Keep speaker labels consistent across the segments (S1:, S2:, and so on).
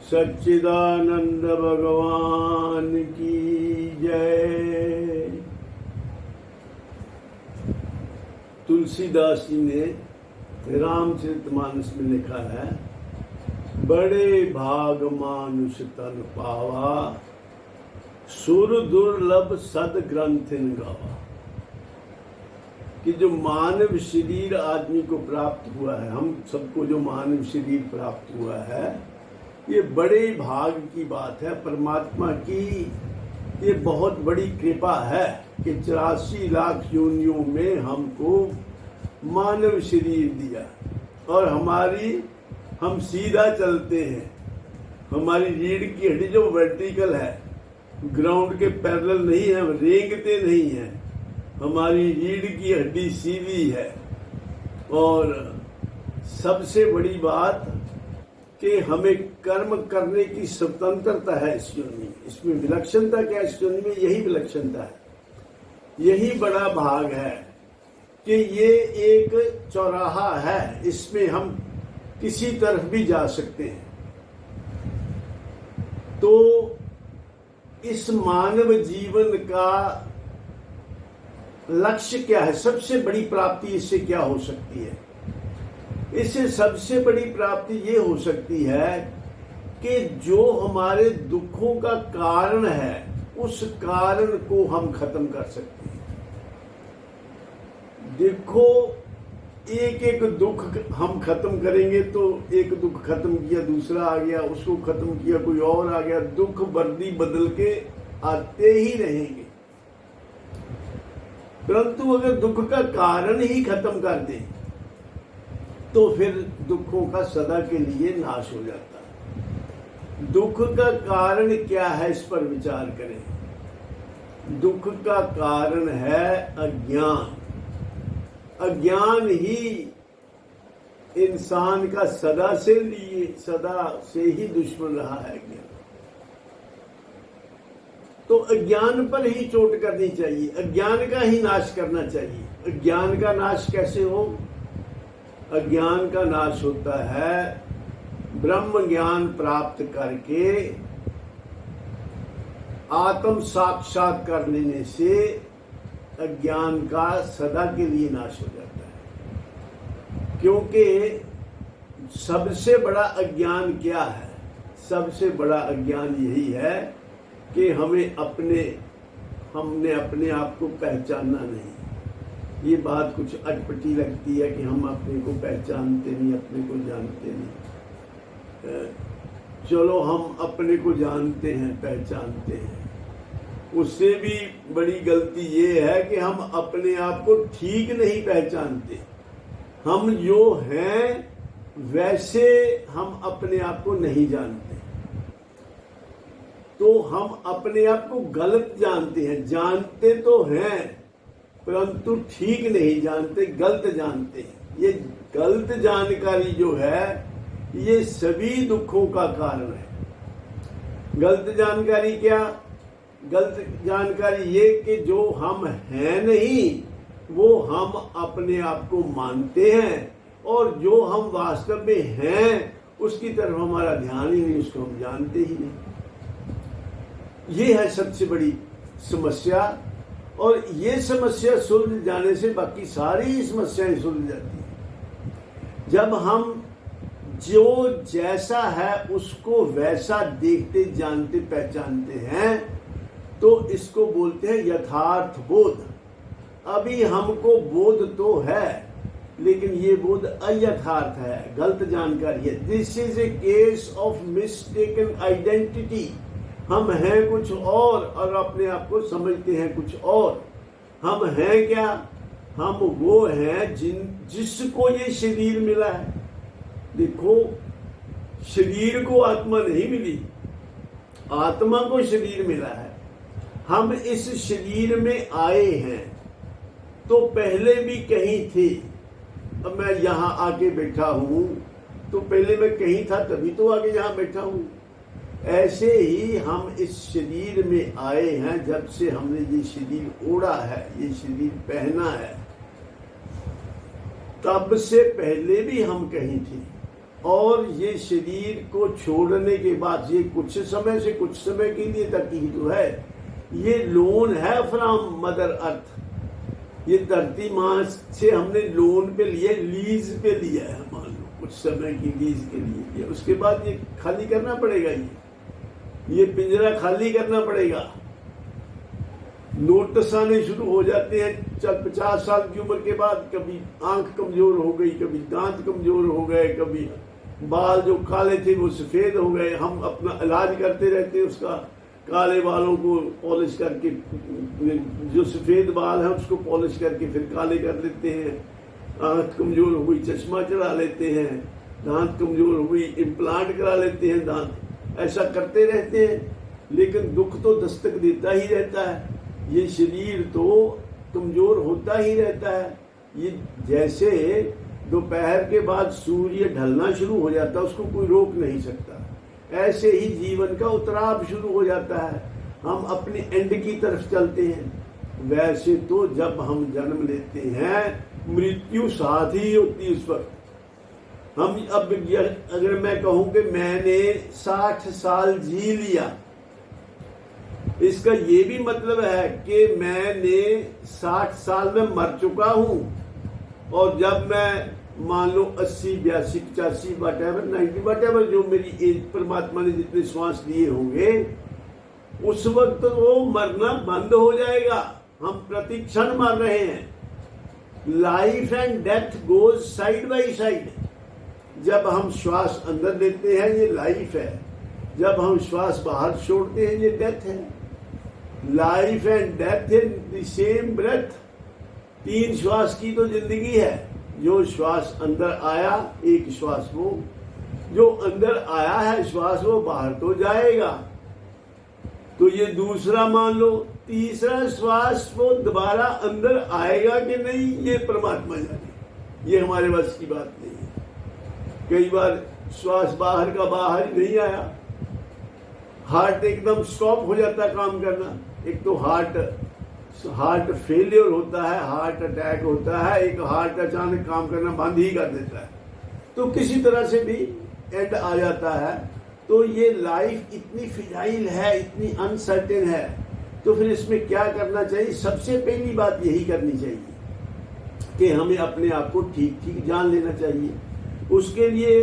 S1: सच्चिदानंद भगवान की जय। तुलसीदास जी ने रामचरितमानस में लिखा है, बड़े भाग मानुष तन पावा, सुर दुर्लभ सद ग्रंथिन गावा। कि जो मानव शरीर आदमी को प्राप्त हुआ है, हम सबको जो मानव शरीर प्राप्त हुआ है, ये बड़े भाग की बात है। परमात्मा की ये बहुत बड़ी कृपा है कि 84 लाख योनियों में हमको मानव शरीर दिया और हम सीधा चलते हैं। हमारी रीढ़ की हड्डी जो वर्टिकल है, ग्राउंड के पैरेलल नहीं है, हम रेंगते नहीं हैं। हमारी रीढ़ की हड्डी सीधी है। और सबसे बड़ी बात कि हमें कर्म करने की स्वतंत्रता है इस योनि में। इसमें विलक्षणता क्या है? इस योनि में यही विलक्षणता है, यही बड़ा भाग है कि ये एक चौराहा है, इसमें हम किसी तरफ भी जा सकते हैं। तो इस मानव जीवन का लक्ष्य क्या है? सबसे बड़ी प्राप्ति इससे क्या हो सकती है? इससे सबसे बड़ी प्राप्ति ये हो सकती है कि जो हमारे दुखों का कारण है, उस कारण को हम खत्म कर सकते हैं। देखो, एक एक दुख हम खत्म करेंगे तो एक दुख खत्म किया, दूसरा आ गया, उसको खत्म किया, कोई और आ गया। दुख वर्दी बदल के आते ही रहेंगे। परंतु अगर दुख का कारण ही खत्म कर दें तो फिर दुखों का सदा के लिए नाश हो जाता है। दुख का कारण क्या है, इस पर विचार करें। दुख का कारण है अज्ञान। अज्ञान ही इंसान का सदा से ही दुश्मन रहा है। अज्ञान तो अज्ञान पर ही चोट करनी चाहिए, अज्ञान का ही नाश करना चाहिए। अज्ञान का नाश कैसे हो? अज्ञान का नाश होता है ब्रह्म ज्ञान प्राप्त करके आत्म साक्षात कर लेने से अज्ञान का सदा के लिए नाश हो जाता है। क्योंकि सबसे बड़ा अज्ञान क्या है? सबसे बड़ा अज्ञान यही है कि हमने अपने आप को पहचानना नहीं। ये बात कुछ अटपटी लगती है कि हम अपने को पहचानते नहीं, अपने को जानते नहीं। चलो, हम अपने को जानते हैं, पहचानते हैं। उससे भी बड़ी गलती ये है कि हम अपने आप को ठीक नहीं पहचानते। हम जो हैं वैसे हम अपने आप को नहीं जानते। तो हम अपने आप को गलत जानते हैं। जानते तो हैं परंतु ठीक नहीं जानते, गलत जानते हैं। ये गलत जानकारी जो है, ये सभी दुखों का कारण है। गलत जानकारी क्या? गलत जानकारी ये कि जो हम हैं नहीं, वो हम अपने आप को मानते हैं, और जो हम वास्तव में हैं उसकी तरफ हमारा ध्यान ही नहीं, उसको हम जानते ही नहीं। ये है सबसे बड़ी समस्या। और ये समस्या सुलझ जाने से बाकी सारी समस्याएं सुलझ जाती हैं। जब हम जो जैसा है उसको वैसा देखते, जानते, पहचानते हैं, तो इसको बोलते हैं यथार्थ बोध। अभी हमको बोध तो है, लेकिन ये बोध अयथार्थ है, गलत जानकारी है। This is a case of mistaken identity. हम हैं कुछ और अपने आप को समझते हैं कुछ और। हम हैं क्या? हम वो हैं जिसको ये शरीर मिला है। देखो, शरीर को आत्मा नहीं मिली, आत्मा को शरीर मिला है। हम इस शरीर में आए हैं तो पहले भी कहीं थे। अब मैं यहां आके बैठा हूं तो पहले मैं कहीं था, तभी तो आके यहां बैठा हूं। ऐसे ही हम इस शरीर में आए हैं। जब से हमने ये शरीर ओढ़ा है, ये शरीर पहना है, तब से पहले भी हम कहीं थे और ये शरीर को छोड़ने के बाद ये कुछ समय से कुछ समय के लिए तक ही जो है, ये लोन है फ्रॉम मदर अर्थ। ये धरती माँ से हमने लोन पे लिया, लीज पे लिया है, मान लो कुछ समय की लीज के लिए लिया। उसके बाद ये खाली करना पड़ेगा, ये पिंजरा खाली करना पड़ेगा। नोटिस आने शुरू हो जाते हैं 50 साल की उम्र के बाद। कभी आंख कमजोर हो गई, कभी दांत कमजोर हो गए, कभी बाल जो काले थे वो सफेद हो गए। हम अपना इलाज करते रहते हैं उसका, काले बालों को पॉलिश करके, जो सफेद बाल है उसको पॉलिश करके फिर काले कर लेते हैं। आंख कमजोर हो गई, चश्मा चढ़ा लेते हैं। दांत कमजोर हो गई, इम्प्लांट करा लेते हैं दांत। ऐसा करते रहते हैं, लेकिन दुख तो दस्तक देता ही रहता है। ये शरीर तो कमजोर होता ही रहता है। ये जैसे दोपहर के बाद सूर्य ढलना शुरू हो जाता है, उसको कोई रोक नहीं सकता। ऐसे ही जीवन का उतराव शुरू हो जाता है, हम अपने एंड की तरफ चलते हैं। वैसे तो जब हम जन्म लेते हैं, मृत्यु साथ ही होती है उस वक्त। हम अब अगर मैं कहूं कि मैंने 60 साल जी लिया, इसका ये भी मतलब है कि मैंने 60 साल में मर चुका हूं। और जब मैं मान लो 80, 82, 85, वटेवर 90 वटेवर जो मेरी एज परमात्मा ने जितने श्वास दिए होंगे, उस वक्त वो मरना बंद हो जाएगा। हम प्रतिक्षण मर रहे हैं। Life and death goes side by side. जब हम श्वास अंदर लेते हैं ये लाइफ है, जब हम श्वास बाहर छोड़ते हैं ये डेथ है। Life and death in the same breath. 3 श्वास की तो जिंदगी है। जो श्वास अंदर आया, एक श्वास वो जो अंदर आया है श्वास, वो बाहर तो जाएगा। तो ये दूसरा मान लो, तीसरा श्वास वो दोबारा अंदर आएगा कि नहीं, ये परमात्मा जाने। ये हमारे बस की बात नहीं है। कई बार श्वास बाहर का बाहर ही नहीं आया, हार्ट एकदम स्टॉप हो जाता है काम करना। एक तो हार्ट फेलियर होता है, हार्ट अटैक होता है, एक हार्ट अचानक काम करना बंद ही कर देता है। तो किसी तरह से भी एंड आ जाता है। तो ये लाइफ इतनी फ्रेजाइल है, इतनी अनसर्टेन है, तो फिर इसमें क्या करना चाहिए? सबसे पहली बात यही करनी चाहिए कि हमें अपने आप को ठीक ठीक जान लेना चाहिए। उसके लिए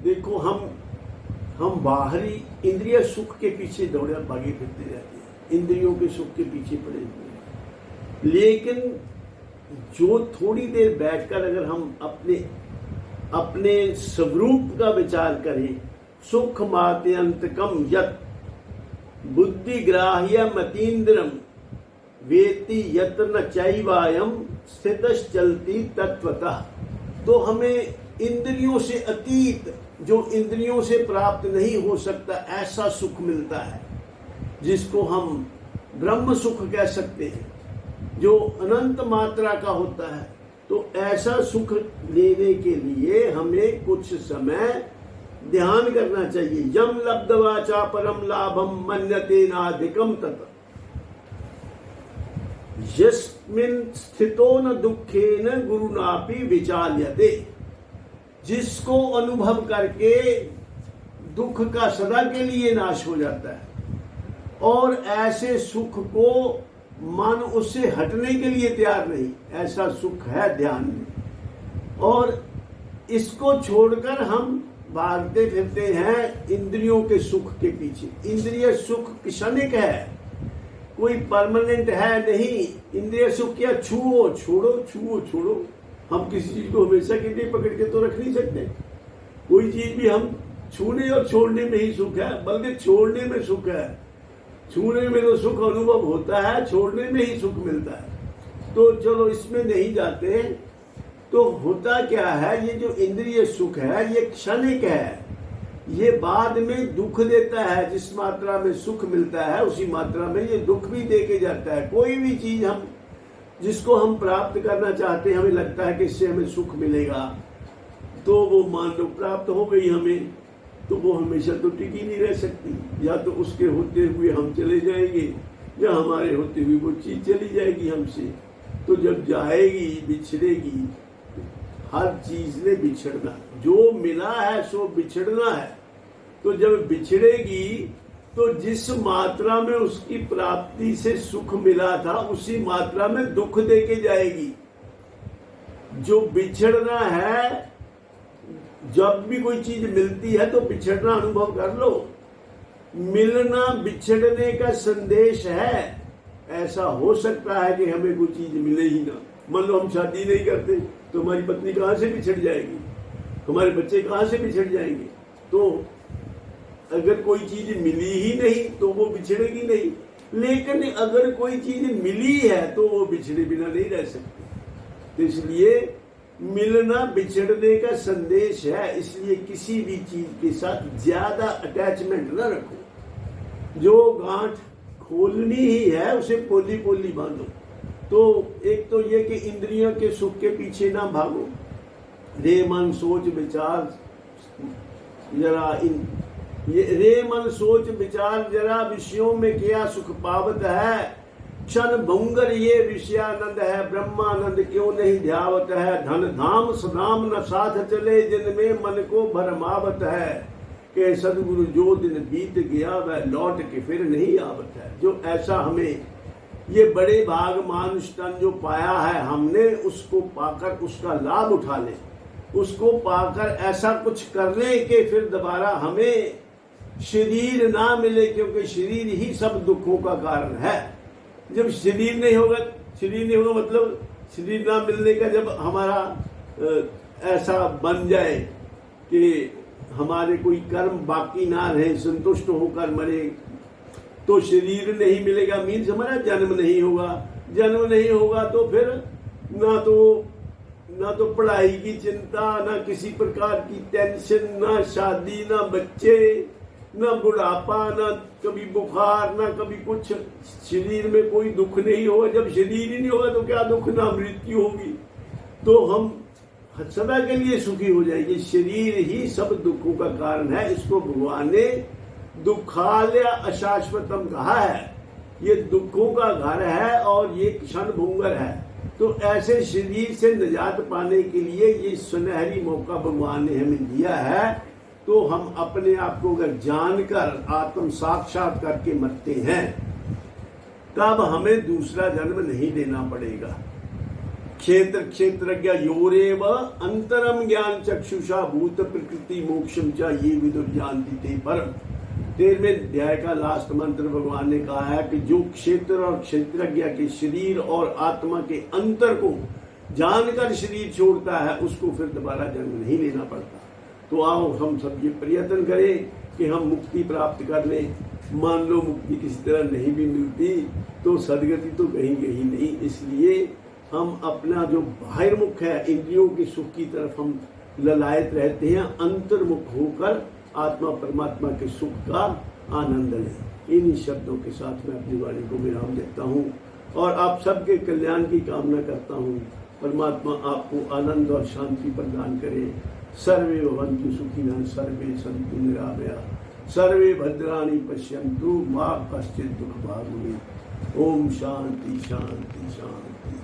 S1: देखो, हम बाहरी इंद्रिय सुख के पीछे दौड़े भागे फिरते रहते हैं, इंद्रियों के सुख के पीछे पड़े हुए हैं। लेकिन जो थोड़ी देर बैठकर अगर हम अपने स्वरूप का विचार करें, सुख मात्यंतकम यत बुद्धि ग्राह्य मतीन्द्रम वेति यत्न चैवायम स्थितश्चलति तत्वतः, तो हमें इंद्रियों से अतीत, जो इंद्रियों से प्राप्त नहीं हो सकता, ऐसा सुख मिलता है जिसको हम ब्रह्म सुख कह सकते हैं, जो अनंत मात्रा का होता है। तो ऐसा सुख लेने के लिए हमें कुछ समय ध्यान करना चाहिए। यम लब्धवाचा परम लाभम मन्यते नाधिकम तत् यस्मिन् स्थितो न दुखेन गुरुनापि विचाल्यते, जिसको अनुभव करके दुख का सदा के लिए नाश हो जाता है, और ऐसे सुख को मन उससे हटने के लिए तैयार नहीं, ऐसा सुख है ध्यान में। और इसको छोड़कर हम भागते फिरते हैं इंद्रियों के सुख के पीछे। इंद्रिय सुख क्षणिक है, कोई परमानेंट है नहीं। इंद्रिय सुख क्या छुओ छोड़ो, हम किसी चीज को हमेशा के लिए पकड़ के तो रख नहीं सकते। कोई चीज भी हम छूने और छोड़ने में ही सुख है, बल्कि छोड़ने में सुख है। छूने में तो सुख अनुभव होता है, छोड़ने में ही सुख मिलता है। तो चलो इसमें नहीं जाते। तो होता क्या है, ये जो इंद्रिय सुख है ये क्षणिक है, ये बाद में दुख देता है। जिस मात्रा में सुख मिलता है उसी मात्रा में ये दुख भी दे के जाता है। कोई भी चीज हम जिसको हम प्राप्त करना चाहते हैं, हमें लगता है कि इससे हमें सुख मिलेगा, तो वो मान लो प्राप्त हो गई हमें, तो वो हमेशा तो टिकी नहीं रह सकती। या तो उसके होते हुए हम चले जाएंगे, या हमारे होते हुए वो चीज चली जाएगी हमसे। तो जब जाएगी, बिछड़ेगी, हर चीज ने बिछड़ना, जो मिला है सो बिछड़ना है। तो जब बिछड़ेगी तो जिस मात्रा में उसकी प्राप्ति से सुख मिला था उसी मात्रा में दुख देके जाएगी। जो बिछड़ना है, जब भी कोई चीज मिलती है तो बिछड़ना अनुभव कर लो। मिलना बिछड़ने का संदेश है। ऐसा हो सकता है कि हमें कोई चीज मिले ही ना। मान लो हम शादी नहीं करते तो हमारी पत्नी कहां से बिछड़ जाएगी, हमारे बच्चे कहां से बिछड़ जाएंगे। तो अगर कोई चीज मिली ही नहीं तो वो बिछड़ेगी नहीं, लेकिन अगर कोई चीज मिली है तो वो बिछड़े बिना नहीं रह सकती। तो इसलिए मिलना बिछड़ने का संदेश है। इसलिए किसी भी चीज के साथ ज्यादा अटैचमेंट न रखो। जो गांठ खोलनी ही है उसे पोली पोली बांधो। तो एक तो ये कि इंद्रियों के सुख के पीछे ना भागो। रे मन सोच विचार जरा रे मन सोच विचार जरा विषयों में क्या सुख पावत है। क्षण भंगर ये विषयानंद है, ब्रह्मानंद क्यों नहीं ध्यावत है। धन धाम सदाम न साथ चले, जिनमें मन को भरमावत है। कि सदगुरु जो दिन बीत गया वह लौट के फिर नहीं आवत है। जो ऐसा हमें ये बड़े भाग मानुष तन जो पाया है, हमने उसको पाकर उसका लाभ उठा ले, उसको पाकर ऐसा कुछ कर ले कि फिर दोबारा हमें शरीर ना मिले, क्योंकि शरीर ही सब दुखों का कारण है। जब शरीर नहीं होगा मतलब शरीर ना मिलने का जब हमारा ऐसा बन जाए कि हमारे कोई कर्म बाकी ना रहे, संतुष्ट होकर मरे, तो शरीर नहीं मिलेगा। मीन्स हमारा जन्म नहीं होगा। जन्म नहीं होगा तो फिर ना तो पढ़ाई की चिंता, ना किसी प्रकार की टेंशन, ना शादी, ना बच्चे, ना बुढ़ापा, ना कभी बुखार, ना कभी कुछ। शरीर में कोई दुख नहीं होगा। जब शरीर ही नहीं होगा तो क्या दुख, ना मृत्यु होगी, तो हम सदा के लिए सुखी हो जाएंगे। शरीर ही सब दुखों का कारण है। इसको भगवान ने दुखालय अशाश्वतम कहा है। ये दुखों का घर है और ये क्षण भंगुर है। तो ऐसे शरीर से निजात पाने के लिए ये सुनहरी मौका भगवान ने हमें दिया है। तो हम अपने आप को अगर जानकर आत्म साक्षात करके मरते हैं तब हमें दूसरा जन्म नहीं लेना पड़ेगा। क्षेत्रज्ञ योरेव अंतरम ज्ञान चक्षुषा भूत प्रकृति मोक्षम च ये विदुर जानती थे परम। 13वें अध्याय का लास्ट मंत्र भगवान ने कहा है कि जो क्षेत्र और क्षेत्रज्ञ के शरीर और आत्मा के अंतर को जानकर शरीर छोड़ता है उसको फिर दोबारा जन्म नहीं लेना पड़ता। तो आओ हम सब ये प्रयत्न करें कि हम मुक्ति प्राप्त कर लें। मान लो मुक्ति किसी तरह नहीं भी मिलती तो सदगति तो कहीं नहीं। इसलिए हम अपना जो बाहिर्मुख है, इंद्रियों के सुख की तरफ हम ललायत रहते हैं, अंतर्मुख होकर आत्मा परमात्मा के सुख का आनंद लें। इन्हीं शब्दों के साथ मैं अपनी वाणी को विराम देता हूँ और आप सबके कल्याण की कामना करता हूँ। परमात्मा आपको आनंद और शांति प्रदान करे। सर्वे भवन्तु सुखिनः, सर्वे सन्तु निरामयाः, सर्वे भद्राणि पश्यन्तु मा कश्चित् दुःखभाग् भवेत्। ओम शांति शांति शांति।